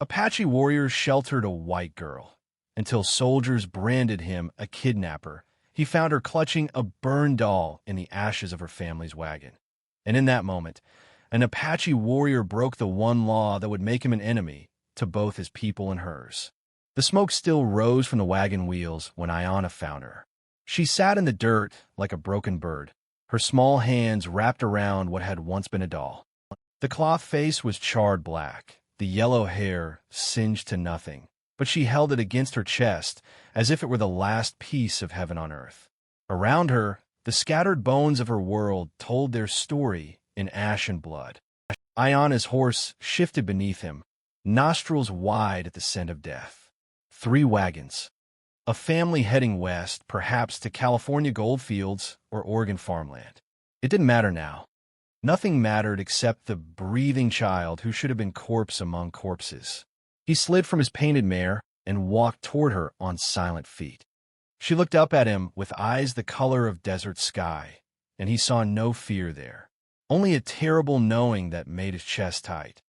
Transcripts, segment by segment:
Apache warriors sheltered a white girl until soldiers branded him a kidnapper. He found her clutching a burned doll in the ashes of her family's wagon. And in that moment, an Apache warrior broke the one law that would make him an enemy to both his people and hers. The smoke still rose from the wagon wheels when Aiyana found her. She sat in the dirt like a broken bird, her small hands wrapped around what had once been a doll. The cloth face was charred black, the yellow hair singed to nothing, but she held it against her chest as if it were the last piece of heaven on earth. Around her, the scattered bones of her world told their story in ash and blood. Aiyana's horse shifted beneath him, nostrils wide at the scent of death. 3 wagons. A family heading west, perhaps to California goldfields or Oregon farmland. It didn't matter now. Nothing mattered except the breathing child who should have been corpse among corpses. He slid from his painted mare and walked toward her on silent feet. She looked up at him with eyes the color of desert sky, and he saw no fear there, only a terrible knowing that made his chest tight.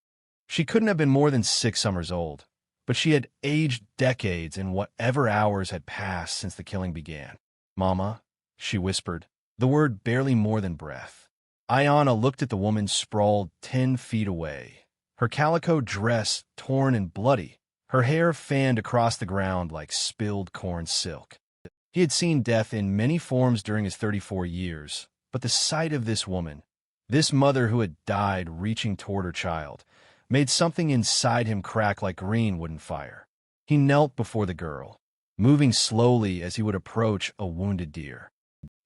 She couldn't have been more than 6 summers old, but she had aged decades in whatever hours had passed since the killing began. "Mama," she whispered, the word barely more than breath. Aiyana looked at the woman sprawled 10 feet away, her calico dress torn and bloody, her hair fanned across the ground like spilled corn silk. He had seen death in many forms during his 34 years, but the sight of this woman, this mother who had died reaching toward her child, made something inside him crack like green wooden fire. He knelt before the girl, moving slowly as he would approach a wounded deer.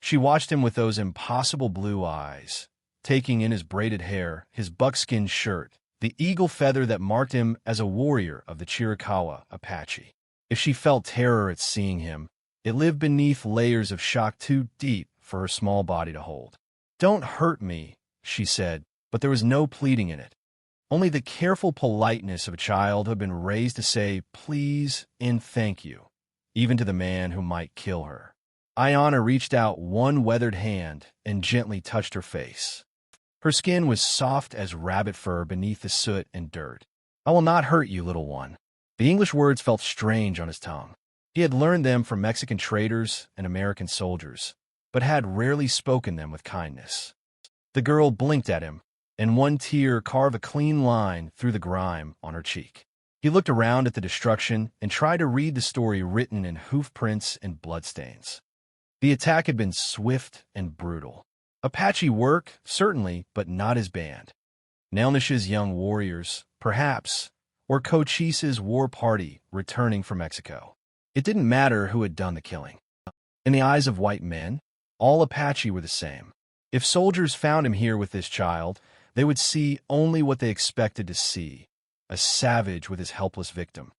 She watched him with those impossible blue eyes, taking in his braided hair, his buckskin shirt, the eagle feather that marked him as a warrior of the Chiricahua Apache. If she felt terror at seeing him, it lived beneath layers of shock too deep for her small body to hold. "Don't hurt me," she said, but there was no pleading in it. Only the careful politeness of a child who had been raised to say please and thank you, even to the man who might kill her. Aiyana reached out one weathered hand and gently touched her face. Her skin was soft as rabbit fur beneath the soot and dirt. "I will not hurt you, little one." The English words felt strange on his tongue. He had learned them from Mexican traders and American soldiers, but had rarely spoken them with kindness. The girl blinked at him, and one tear carved a clean line through the grime on her cheek. He looked around at the destruction and tried to read the story written in hoof prints and bloodstains. The attack had been swift and brutal. Apache work, certainly, but not his band. Nailnish's young warriors, perhaps, or Cochise's war party returning from Mexico. It didn't matter who had done the killing. In the eyes of white men, all Apache were the same. If soldiers found him here with this child, they would see only what they expected to see, a savage with his helpless victim.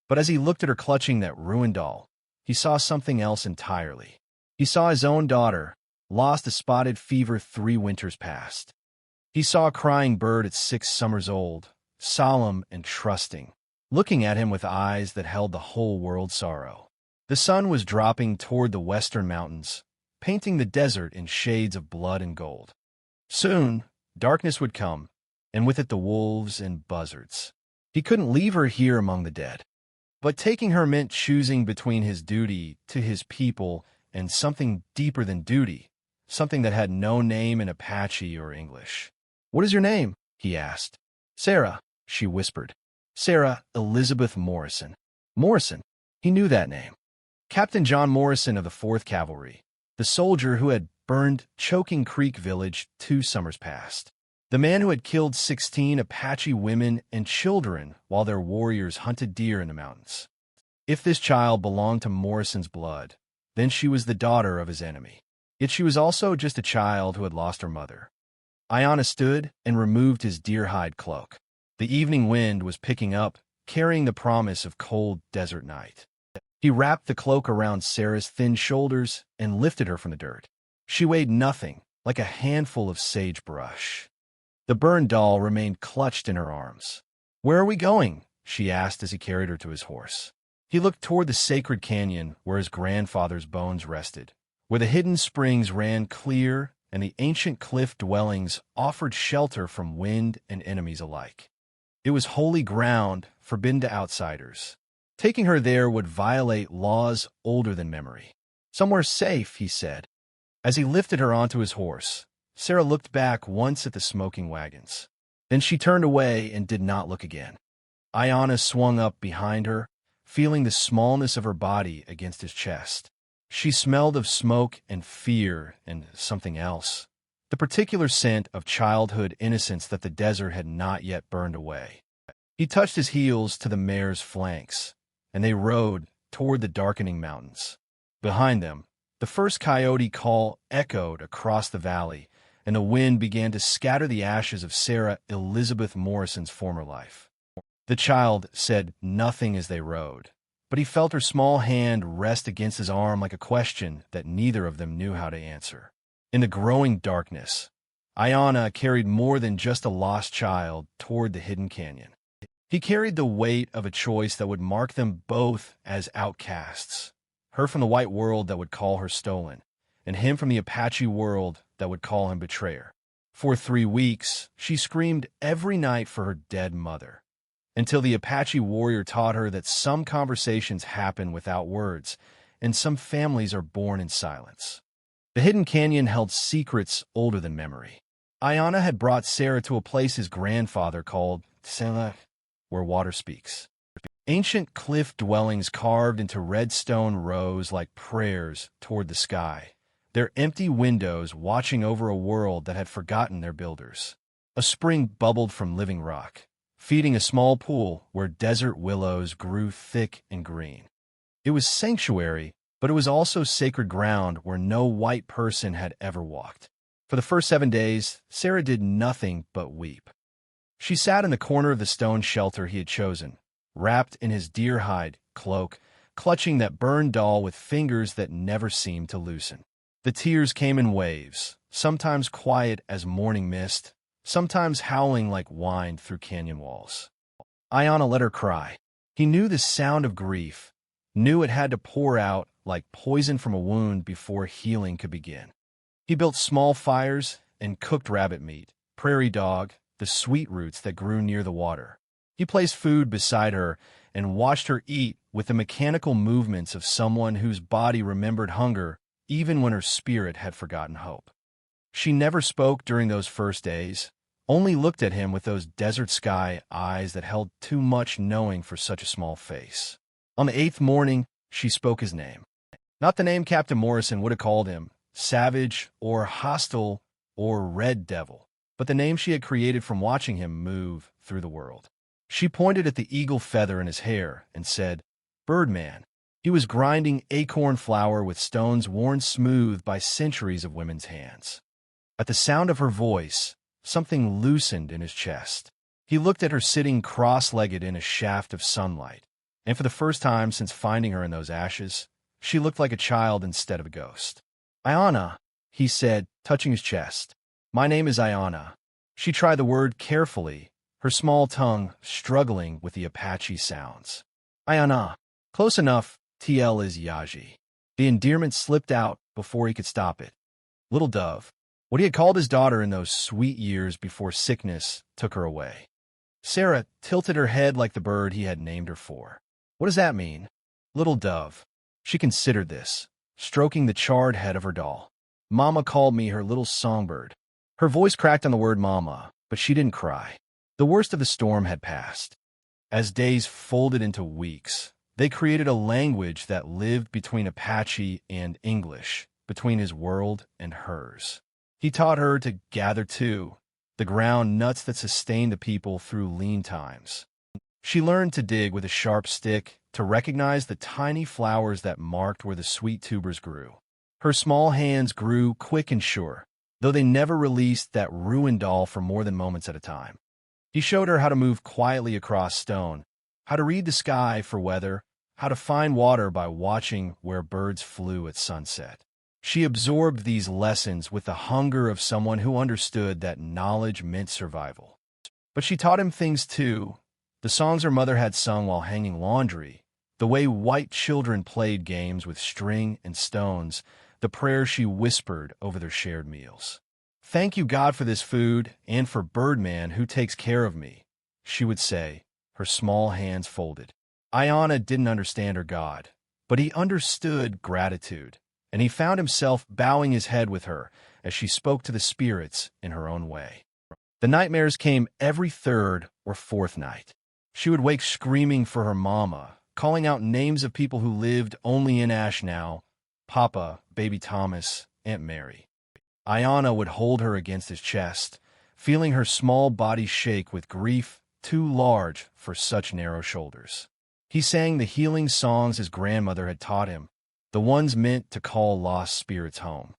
But as he looked at her clutching that ruined doll, he saw something else entirely. He saw his own daughter, lost to spotted fever 3 winters past. He saw a crying bird at 6 summers old, solemn and trusting, looking at him with eyes that held the whole world's sorrow. The sun was dropping toward the western mountains, painting the desert in shades of blood and gold. Soon, darkness would come, and with it the wolves and buzzards. He couldn't leave her here among the dead. But taking her meant choosing between his duty to his people and something deeper than duty, something that had no name in Apache or English. "What is your name?" he asked. "Sarah," she whispered. "Sarah Elizabeth Morrison." Morrison. He knew that name. Captain John Morrison of the 4th Cavalry, the soldier who had burned Choking Creek Village 2 summers past. The man who had killed 16 Apache women and children while their warriors hunted deer in the mountains. If this child belonged to Morrison's blood, then she was the daughter of his enemy. Yet she was also just a child who had lost her mother. Aiyana stood and removed his deer-hide cloak. The evening wind was picking up, carrying the promise of cold desert night. He wrapped the cloak around Sarah's thin shoulders and lifted her from the dirt. She weighed nothing, like a handful of sagebrush. The burned doll remained clutched in her arms. "Where are we going?" she asked as he carried her to his horse. He looked toward the sacred canyon where his grandfather's bones rested, where the hidden springs ran clear and the ancient cliff dwellings offered shelter from wind and enemies alike. It was holy ground, forbidden to outsiders. Taking her there would violate laws older than memory. Somewhere safe, he said. As he lifted her onto his horse, Sarah looked back once at the smoking wagons. Then she turned away and did not look again. Aiyana swung up behind her, feeling the smallness of her body against his chest. She smelled of smoke and fear and something else, the particular scent of childhood innocence that the desert had not yet burned away. He touched his heels to the mare's flanks, and they rode toward the darkening mountains. Behind them, the first coyote call echoed across the valley, and the wind began to scatter the ashes of Sarah Elizabeth Morrison's former life. The child said nothing as they rode, but he felt her small hand rest against his arm like a question that neither of them knew how to answer. In the growing darkness, Aiyana carried more than just a lost child toward the hidden canyon. He carried the weight of a choice that would mark them both as outcasts, her from the white world that would call her stolen, and him from the Apache world that would call him betrayer. For 3 weeks, she screamed every night for her dead mother, until the Apache warrior taught her that some conversations happen without words, and some families are born in silence. The hidden canyon held secrets older than memory. Aiyana had brought Sarah to a place his grandfather called Tsela, where water speaks. Ancient cliff dwellings carved into red stone rose like prayers toward the sky, their empty windows watching over a world that had forgotten their builders. A spring bubbled from living rock, feeding a small pool where desert willows grew thick and green. It was sanctuary, but it was also sacred ground where no white person had ever walked. For the first 7 days, Sarah did nothing but weep. She sat in the corner of the stone shelter he had chosen, wrapped in his deer-hide cloak, clutching that burned doll with fingers that never seemed to loosen. The tears came in waves, sometimes quiet as morning mist, sometimes howling like wind through canyon walls. Aiyana let her cry. He knew the sound of grief, knew it had to pour out like poison from a wound before healing could begin. He built small fires and cooked rabbit meat, prairie dog, the sweet roots that grew near the water. He placed food beside her and watched her eat with the mechanical movements of someone whose body remembered hunger even when her spirit had forgotten hope. She never spoke during those first days, only looked at him with those desert sky eyes that held too much knowing for such a small face. On the 8th morning, she spoke his name. Not the name Captain Morrison would have called him, savage or hostile or red devil, but the name she had created from watching him move through the world. She pointed at the eagle feather in his hair and said, "Birdman." He was grinding acorn flour with stones worn smooth by centuries of women's hands. At the sound of her voice, something loosened in his chest. He looked at her sitting cross-legged in a shaft of sunlight, and for the first time since finding her in those ashes, she looked like a child instead of a ghost. "Aiyana," he said, touching his chest. "My name is Aiyana." She tried the word carefully, her small tongue struggling with the Apache sounds. "Aiyana." Close enough, TL is Yaji. The endearment slipped out before he could stop it. Little dove, what he had called his daughter in those sweet years before sickness took her away. Sarah tilted her head like the bird he had named her for. What does that mean? Little dove. She considered this, stroking the charred head of her doll. Mama called me her little songbird. Her voice cracked on the word mama, but she didn't cry. The worst of the storm had passed. As days folded into weeks, they created a language that lived between Apache and English, between his world and hers. He taught her to gather too, the ground nuts that sustained the people through lean times. She learned to dig with a sharp stick, to recognize the tiny flowers that marked where the sweet tubers grew. Her small hands grew quick and sure, though they never released that ruined doll for more than moments at a time. He showed her how to move quietly across stone, how to read the sky for weather, how to find water by watching where birds flew at sunset. She absorbed these lessons with the hunger of someone who understood that knowledge meant survival. But she taught him things too, the songs her mother had sung while hanging laundry, the way white children played games with string and stones, the prayers she whispered over their shared meals. "Thank you, God, for this food and for Birdman who takes care of me," she would say, her small hands folded. Aiyana didn't understand her god, but he understood gratitude, and he found himself bowing his head with her as she spoke to the spirits in her own way. The nightmares came every third or fourth night. She would wake screaming for her mama, calling out names of people who lived only in Ash now: Papa, Baby Thomas, Aunt Mary. Aiyana would hold her against his chest, feeling her small body shake with grief too large for such narrow shoulders. He sang the healing songs his grandmother had taught him, the ones meant to call lost spirits home.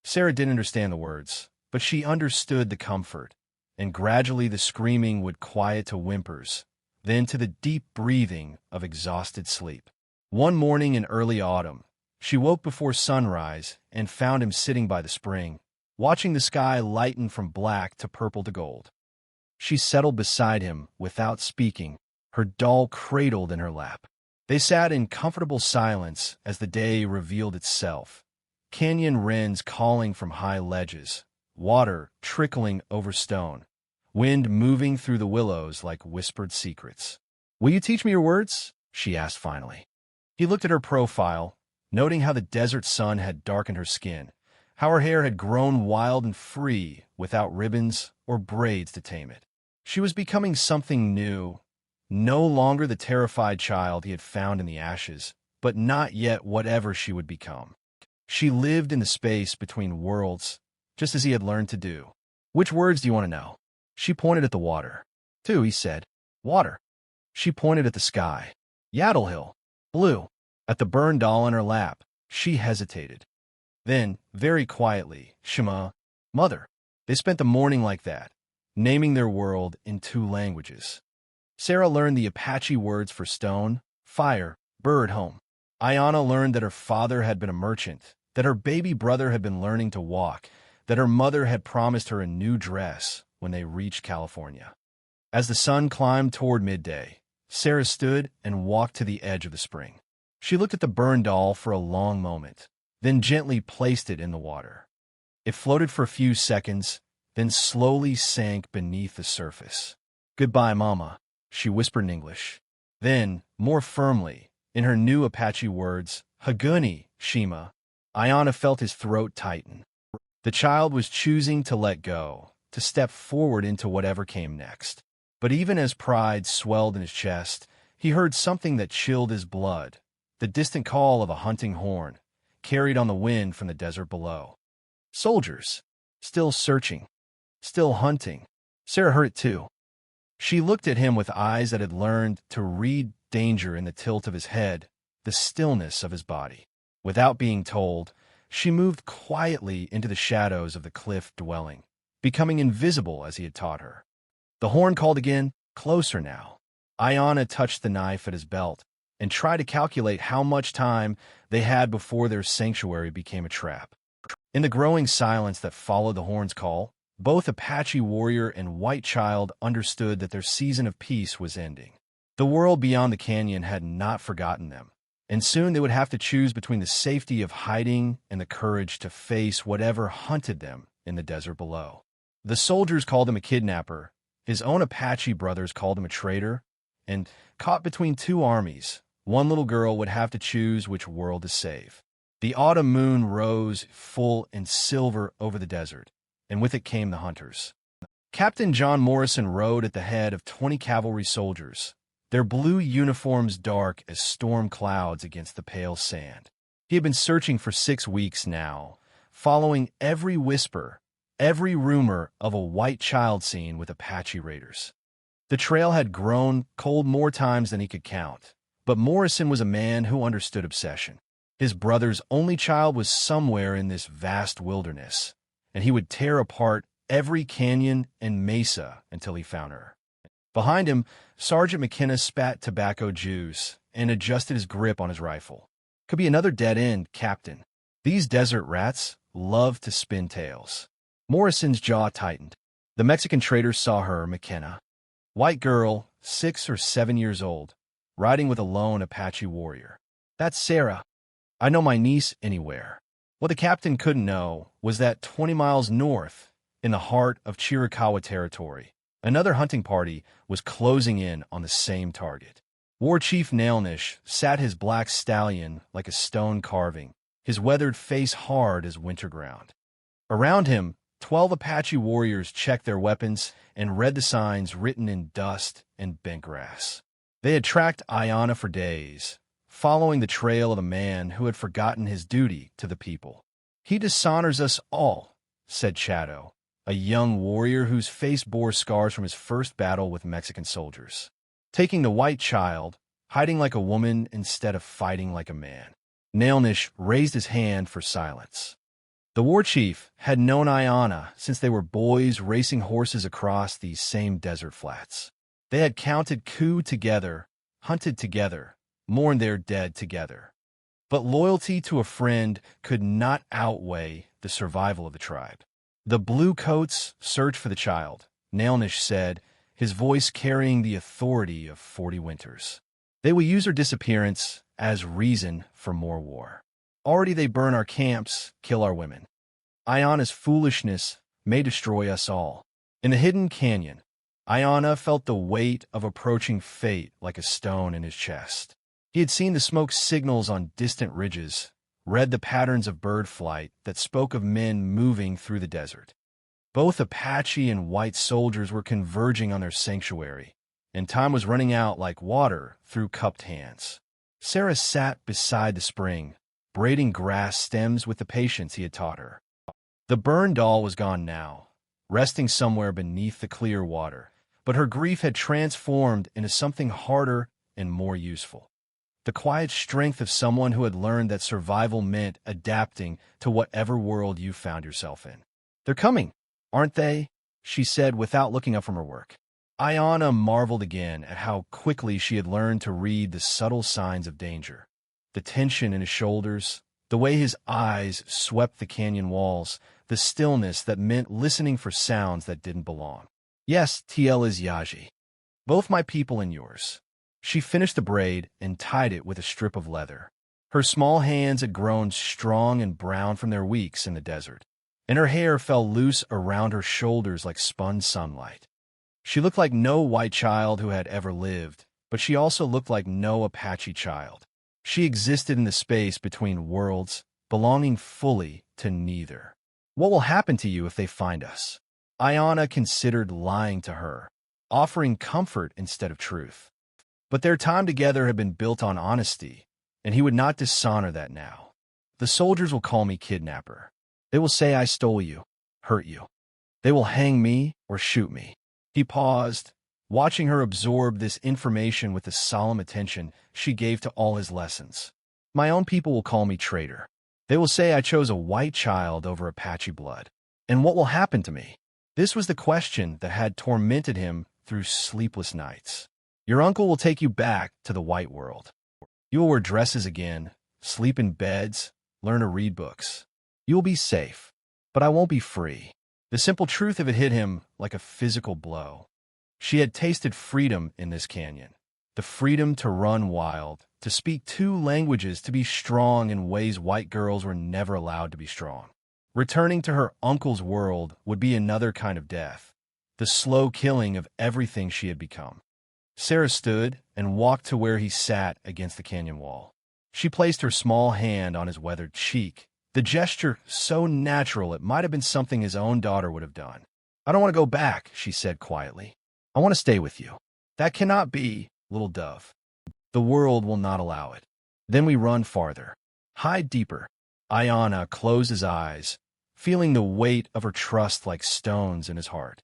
Sarah didn't understand the words, but she understood the comfort, and gradually the screaming would quiet to whimpers, then to the deep breathing of exhausted sleep. One morning in early autumn, she woke before sunrise and found him sitting by the spring, watching the sky lighten from black to purple to gold. She settled beside him without speaking, her doll cradled in her lap. They sat in comfortable silence as the day revealed itself. Canyon wrens calling from high ledges, water trickling over stone, wind moving through the willows like whispered secrets. "Will you teach me your words?" she asked finally. He looked at her profile, noting how the desert sun had darkened her skin, how her hair had grown wild and free without ribbons or braids to tame it. She was becoming something new, no longer the terrified child he had found in the ashes, but not yet whatever she would become. She lived in the space between worlds, just as he had learned to do. "Which words do you want to know?" She pointed at the water. "Two," he said. "Water." She pointed at the sky. "Yaddle Hill. Blue." At the burned doll in her lap, she hesitated. Then, very quietly, "Shema, Mother." They spent the morning like that, naming their world in two languages. Sarah learned the Apache words for stone, fire, bird, home. Aiyana learned that her father had been a merchant, that her baby brother had been learning to walk, that her mother had promised her a new dress when they reached California. As the sun climbed toward midday, Sarah stood and walked to the edge of the spring. She looked at the burned doll for a long moment, then gently placed it in the water. It floated for a few seconds, then slowly sank beneath the surface. "Goodbye, Mama," she whispered in English. Then, more firmly, in her new Apache words, "Haguni, Shima." Aiyana felt his throat tighten. The child was choosing to let go, to step forward into whatever came next. But even as pride swelled in his chest, he heard something that chilled his blood, the distant call of a hunting horn, carried on the wind from the desert below. Soldiers, still searching, still hunting. Sarah heard it too. She looked at him with eyes that had learned to read danger in the tilt of his head, the stillness of his body. Without being told, she moved quietly into the shadows of the cliff dwelling, becoming invisible as he had taught her. The horn called again, closer now. Aiyana touched the knife at his belt and tried to calculate how much time they had before their sanctuary became a trap. In the growing silence that followed the horn's call, both Apache warrior and white child understood that their season of peace was ending. The world beyond the canyon had not forgotten them, and soon they would have to choose between the safety of hiding and the courage to face whatever hunted them in the desert below. The soldiers called him a kidnapper, his own Apache brothers called him a traitor, and caught between two armies, one little girl would have to choose which world to save. The autumn moon rose full and silver over the desert, and with it came the hunters. Captain John Morrison rode at the head of 20 cavalry soldiers, their blue uniforms dark as storm clouds against the pale sand. He had been searching for 6 weeks now, following every whisper, every rumor of a white child seen with Apache raiders. The trail had grown cold more times than he could count, but Morrison was a man who understood obsession. His brother's only child was somewhere in this vast wilderness, and he would tear apart every canyon and mesa until he found her. Behind him, Sergeant McKenna spat tobacco juice and adjusted his grip on his rifle. Could be another dead end, Captain. These desert rats love to spin tales. Morrison's jaw tightened. The Mexican trader saw her, McKenna. White girl, 6 or 7 years old, riding with a lone Apache warrior. "That's Sarah. I know my niece anywhere." What the captain couldn't know was that 20 miles north, in the heart of Chiricahua territory, Another hunting party was closing in on the same target. War Chief Nailnish sat his black stallion like a stone carving, his weathered face hard as winter ground. Around him, 12 Apache warriors checked their weapons and read the signs written in dust and bent grass. They had tracked Aiyana for days, following the trail of a man who had forgotten his duty to the people. "He dishonors us all," said Shadow, a young warrior whose face bore scars from his first battle with Mexican soldiers. "Taking the white child, hiding like a woman instead of fighting like a man." Nailnish raised his hand for silence. The war chief had known Aiyana since they were boys racing horses across these same desert flats. They had counted coup together, hunted together, mourned their dead together. But loyalty to a friend could not outweigh the survival of the tribe. "The blue coats search for the child," Nailnish said, his voice carrying the authority of 40 winters. "They will use her disappearance as reason for more war. Already they burn our camps, kill our women. Aiyana's foolishness may destroy us all." In the hidden canyon, Aiyana felt the weight of approaching fate like a stone in his chest. He had seen the smoke signals on distant ridges, read the patterns of bird flight that spoke of men moving through the desert. Both Apache and white soldiers were converging on their sanctuary, and time was running out like water through cupped hands. Sarah sat beside the spring, braiding grass stems with the patience he had taught her. The burned doll was gone now, resting somewhere beneath the clear water, but her grief had transformed into something harder and more useful. The quiet strength of someone who had learned that survival meant adapting to whatever world you found yourself in. "They're coming, aren't they?" she said without looking up from her work. Aiyana marveled again at how quickly she had learned to read the subtle signs of danger. The tension in his shoulders, the way his eyes swept the canyon walls, the stillness that meant listening for sounds that didn't belong. "Yes, TL is Yaji. Both my people and yours." She finished the braid and tied it with a strip of leather. Her small hands had grown strong and brown from their weeks in the desert, and her hair fell loose around her shoulders like spun sunlight. She looked like no white child who had ever lived, but she also looked like no Apache child. She existed in the space between worlds, belonging fully to neither. "What will happen to you if they find us?" Aiyana considered lying to her, offering comfort instead of truth. But their time together had been built on honesty, and he would not dishonor that now. "The soldiers will call me Kidnapper. They will say I stole you, hurt you. They will hang me or shoot me." He paused, watching her absorb this information with the solemn attention she gave to all his lessons. "My own people will call me traitor. They will say I chose a white child over Apache blood. And what will happen to me?" This was the question that had tormented him through sleepless nights. "Your uncle will take you back to the white world. You will wear dresses again, sleep in beds, learn to read books. You will be safe, but I won't be free." The simple truth of it hit him like a physical blow. She had tasted freedom in this canyon, the freedom to run wild, to speak 2 languages, to be strong in ways white girls were never allowed to be strong. Returning to her uncle's world would be another kind of death, the slow killing of everything she had become. Sarah stood and walked to where he sat against the canyon wall. She placed her small hand on his weathered cheek, the gesture so natural it might have been something his own daughter would have done. "I don't want to go back," she said quietly. "I want to stay with you." "That cannot be, little dove. The world will not allow it." "Then we run farther. Hide deeper." Aiyana closed his eyes, feeling the weight of her trust like stones in his heart.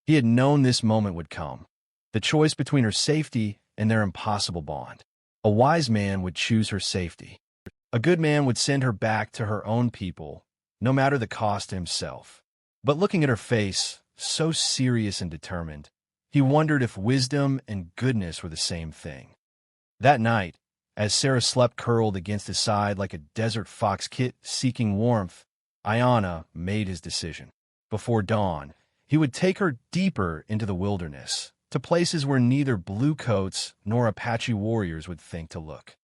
He had known this moment would come, the choice between her safety and their impossible bond. A wise man would choose her safety. A good man would send her back to her own people, no matter the cost to himself. But looking at her face, so serious and determined, he wondered if wisdom and goodness were the same thing. That night, as Sarah slept curled against his side like a desert fox kit seeking warmth, Aiyana made his decision. Before dawn, he would take her deeper into the wilderness, to places where neither bluecoats nor Apache warriors would think to look.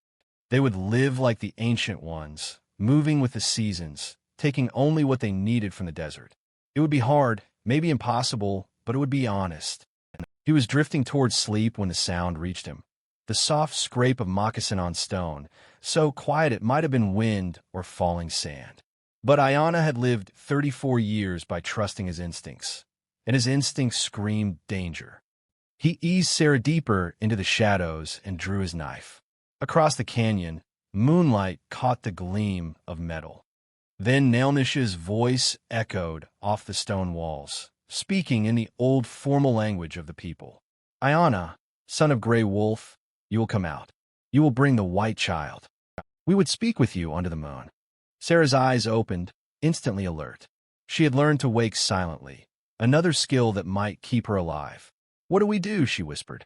They would live like the ancient ones, moving with the seasons, taking only what they needed from the desert. It would be hard, maybe impossible, but it would be honest. He was drifting towards sleep when the sound reached him. The soft scrape of moccasin on stone, so quiet it might have been wind or falling sand. But Aiyana had lived 34 years by trusting his instincts, and his instincts screamed danger. He eased Sarah deeper into the shadows and drew his knife. Across the canyon, moonlight caught the gleam of metal. Then Nailnish's voice echoed off the stone walls, speaking in the old formal language of the people. Aiyana, son of Grey Wolf, you will come out. You will bring the white child. We would speak with you under the moon. Sarah's eyes opened, instantly alert. She had learned to wake silently, another skill that might keep her alive. What do we do? She whispered.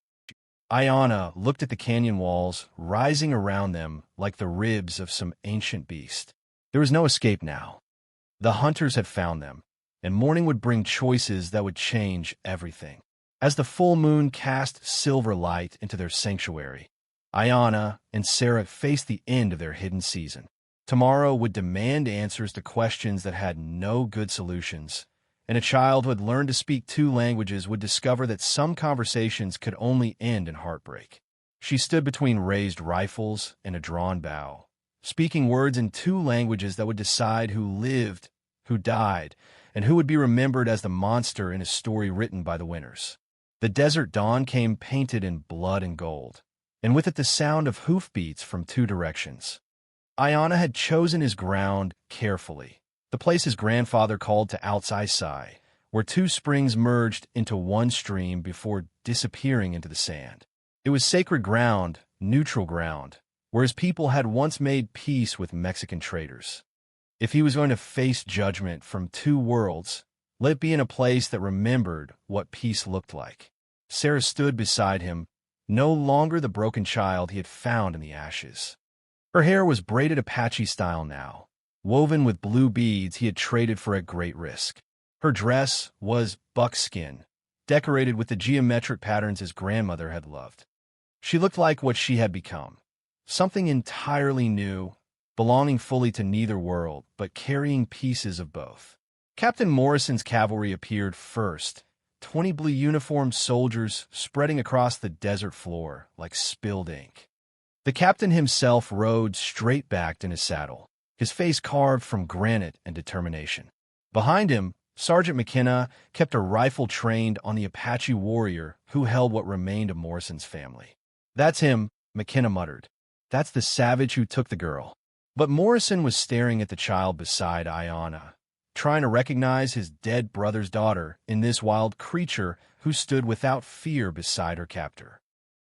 Aiyana looked at the canyon walls, rising around them like the ribs of some ancient beast. There was no escape now. The hunters had found them, and morning would bring choices that would change everything. As the full moon cast silver light into their sanctuary, Aiyana and Sarah faced the end of their hidden season. Tomorrow would demand answers to questions that had no good solutions, and a child who had learned to speak 2 languages would discover that some conversations could only end in heartbreak. She stood between raised rifles and a drawn bow, speaking words in 2 languages that would decide who lived, who died, and who would be remembered as the monster in a story written by the winners. The desert dawn came painted in blood and gold, and with it the sound of hoofbeats from 2 directions. Aiyana had chosen his ground carefully, the place his grandfather called to Outside Sai, where 2 springs merged into one stream before disappearing into the sand. It was sacred ground, neutral ground, where his people had once made peace with Mexican traitors. If he was going to face judgment from 2 worlds, let it be in a place that remembered what peace looked like. Sarah stood beside him, no longer the broken child he had found in the ashes. Her hair was braided Apache style now, woven with blue beads he had traded for at great risk. Her dress was buckskin, decorated with the geometric patterns his grandmother had loved. She looked like what she had become, something entirely new, belonging fully to neither world, but carrying pieces of both. Captain Morrison's cavalry appeared first, 20 blue uniformed soldiers spreading across the desert floor like spilled ink. The captain himself rode straight-backed in his saddle, his face carved from granite and determination. Behind him, Sergeant McKenna kept a rifle trained on the Apache warrior who held what remained of Morrison's family. "That's him," McKenna muttered. "That's the savage who took the girl." But Morrison was staring at the child beside Aiyana, trying to recognize his dead brother's daughter in this wild creature who stood without fear beside her captor.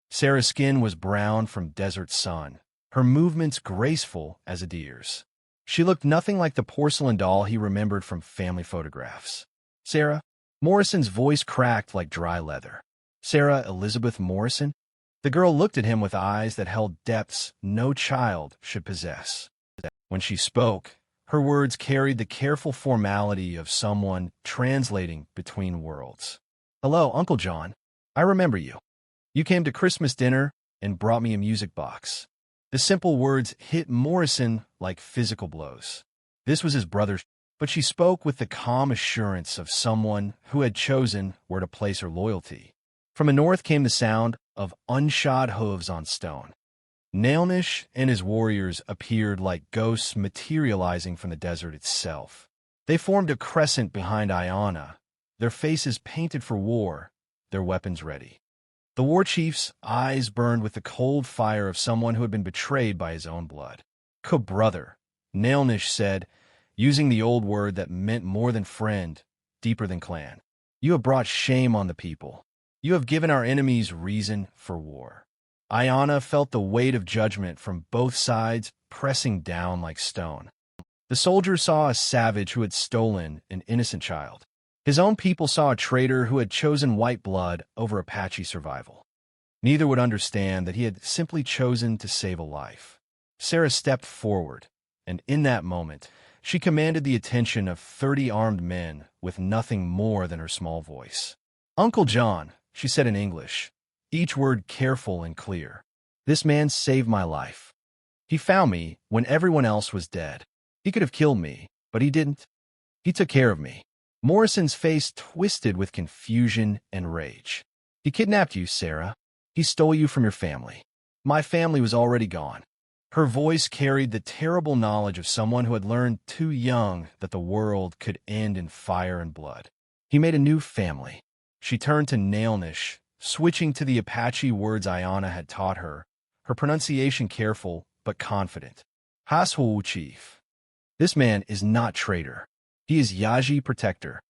Sarah's skin was brown from desert sun, her movements graceful as a deer's. She looked nothing like the porcelain doll he remembered from family photographs. "Sarah?" Morrison's voice cracked like dry leather. "Sarah Elizabeth Morrison?" The girl looked at him with eyes that held depths no child should possess. When she spoke, her words carried the careful formality of someone translating between worlds. "Hello, Uncle John. I remember you. You came to Christmas dinner and brought me a music box." The simple words hit Morrison like physical blows. This was his brother, but she spoke with the calm assurance of someone who had chosen where to place her loyalty. From the north came the sound of unshod hooves on stone. Nailnish and his warriors appeared like ghosts materializing from the desert itself. They formed a crescent behind Aiyana, their faces painted for war, their weapons ready. The war chief's eyes burned with the cold fire of someone who had been betrayed by his own blood. "Brother," Nailnish said, using the old word that meant more than friend, deeper than clan. "You have brought shame on the people. You have given our enemies reason for war." Aiyana felt the weight of judgment from both sides pressing down like stone. The soldiers saw a savage who had stolen an innocent child. His own people saw a traitor who had chosen white blood over Apache survival. Neither would understand that he had simply chosen to save a life. Sarah stepped forward, and in that moment, she commanded the attention of 30 armed men with nothing more than her small voice. "Uncle John," she said in English, each word careful and clear. "This man saved my life. He found me when everyone else was dead. He could have killed me, but he didn't. He took care of me." Morrison's face twisted with confusion and rage. He kidnapped you, Sarah. He stole you from your family. My family was already gone. Her voice carried the terrible knowledge of someone who had learned too young that the world could end in fire and blood. He made a new family. She turned to Nailnish, switching to the Apache words Aiyana had taught her, her pronunciation careful but confident. Hashu chief. This man is not traitor. He is Yaji protector.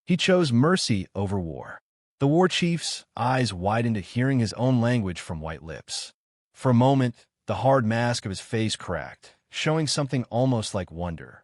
He chose mercy over war. The war chief's eyes widened at hearing his own language from white lips. For a moment, the hard mask of his face cracked, showing something almost like wonder.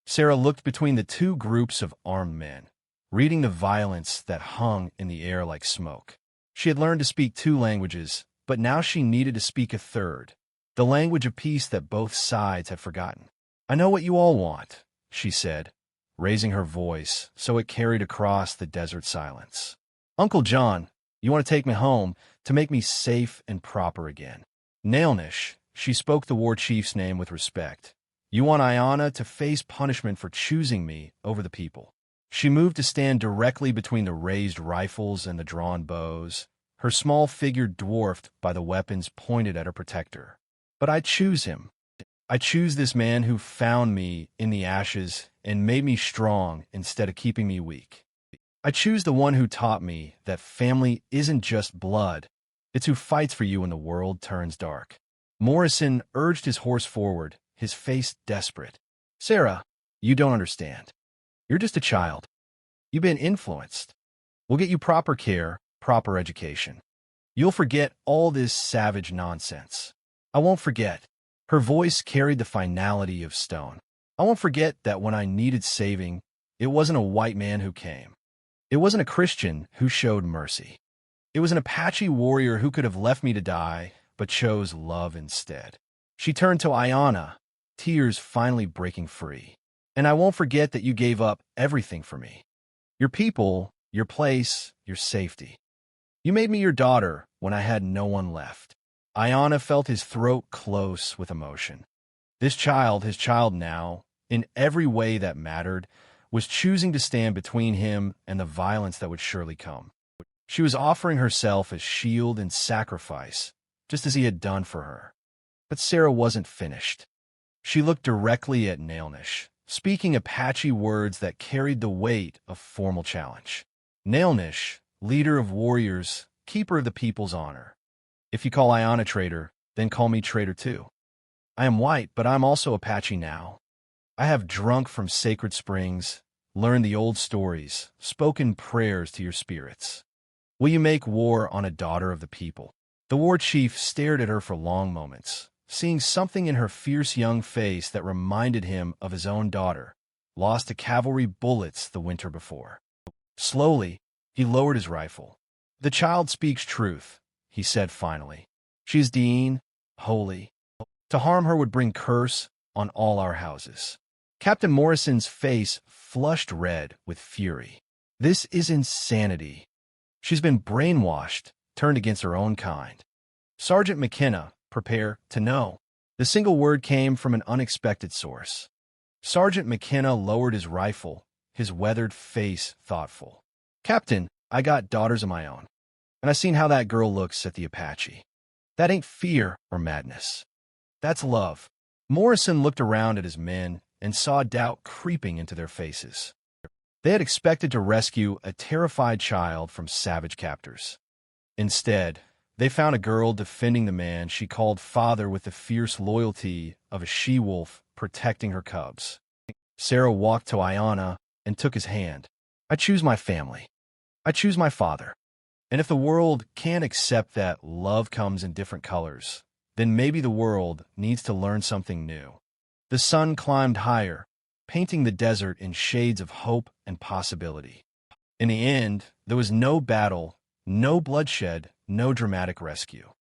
Sarah looked between the two groups of armed men, reading the violence that hung in the air like smoke. She had learned to speak two languages, but now she needed to speak a third, the language of peace that both sides had forgotten. I know what you all want, she said, raising her voice so it carried across the desert silence. Uncle John, you want to take me home to make me safe and proper again. Nailnish, she spoke the war chief's name with respect. You want Aiyana to face punishment for choosing me over the people. She moved to stand directly between the raised rifles and the drawn bows, her small figure dwarfed by the weapons pointed at her protector. But I choose him. I choose this man who found me in the ashes and made me strong instead of keeping me weak. I choose the one who taught me that family isn't just blood, it's who fights for you when the world turns dark. Morrison urged his horse forward, his face desperate. Sarah, you don't understand. You're just a child. You've been influenced. We'll get you proper care, proper education. You'll forget all this savage nonsense. I won't forget. Her voice carried the finality of stone. I won't forget that when I needed saving, it wasn't a white man who came. It wasn't a Christian who showed mercy. It was an Apache warrior who could have left me to die, but chose love instead. She turned to Aiyana, tears finally breaking free. And I won't forget that you gave up everything for me. Your people, your place, your safety. You made me your daughter when I had no one left. Aiyana felt his throat close with emotion. This child, his child now, in every way that mattered, was choosing to stand between him and the violence that would surely come. She was offering herself as shield and sacrifice, just as he had done for her. But Sarah wasn't finished. She looked directly at Nailnish, speaking Apache words that carried the weight of formal challenge. Nailnish, leader of warriors, keeper of the people's honor. If you call Aiyana traitor, then call me traitor too. I am white, but I'm also Apache now. I have drunk from sacred springs, learned the old stories, spoken prayers to your spirits. Will you make war on a daughter of the people? The war chief stared at her for long moments, seeing something in her fierce young face that reminded him of his own daughter, lost to cavalry bullets the winter before. Slowly, he lowered his rifle. The child speaks truth, he said finally. She is Dean, holy. To harm her would bring curse on all our houses. Captain Morrison's face flushed red with fury. This is insanity. She's been brainwashed, turned against her own kind. Sergeant McKenna, prepare to know. The single word came from an unexpected source. Sergeant McKenna lowered his rifle, his weathered face thoughtful. Captain, I got daughters of my own, and I seen how that girl looks at the Apache. That ain't fear or madness. That's love. Morrison looked around at his men and saw doubt creeping into their faces. They had expected to rescue a terrified child from savage captors. Instead, they found a girl defending the man she called father with the fierce loyalty of a she-wolf protecting her cubs. Sarah walked to Aiyana and took his hand. I choose my family. I choose my father. And if the world can't accept that love comes in different colors, then maybe the world needs to learn something new. The sun climbed higher, painting the desert in shades of hope and possibility. In the end, there was no battle, no bloodshed, no dramatic rescue.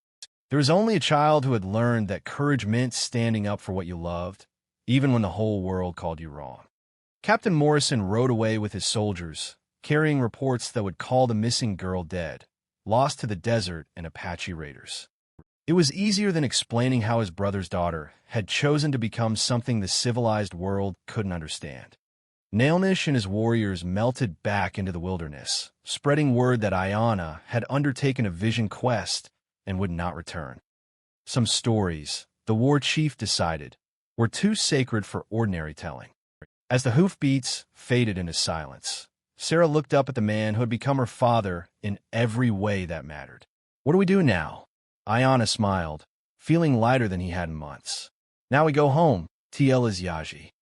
There was only a child who had learned that courage meant standing up for what you loved, even when the whole world called you wrong. Captain Morrison rode away with his soldiers, carrying reports that would call the missing girl dead, lost to the desert and Apache raiders. It was easier than explaining how his brother's daughter had chosen to become something the civilized world couldn't understand. Nailnish and his warriors melted back into the wilderness, spreading word that Aiyana had undertaken a vision quest and would not return. Some stories, the war chief decided, were too sacred for ordinary telling. As the hoofbeats faded into silence, Sarah looked up at the man who had become her father in every way that mattered. "What do we do now?" Aiyana smiled, feeling lighter than he had in months. "Now we go home, TL Yaji.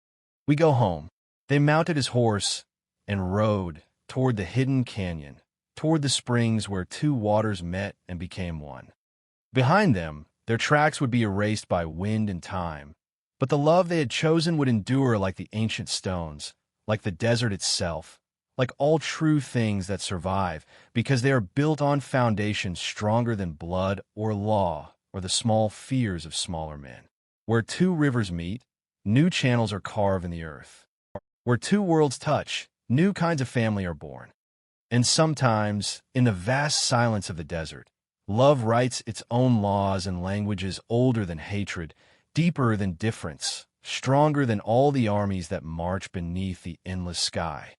We go home." They mounted his horse and rode toward the hidden canyon, toward the springs where two waters met and became one. Behind them, their tracks would be erased by wind and time, but the love they had chosen would endure like the ancient stones, like the desert itself, like all true things that survive, because they are built on foundations stronger than blood or law or the small fears of smaller men. Where two rivers meet, new channels are carved in the earth. Where two worlds touch, new kinds of family are born. And sometimes, in the vast silence of the desert, love writes its own laws in languages older than hatred, deeper than difference, stronger than all the armies that march beneath the endless sky.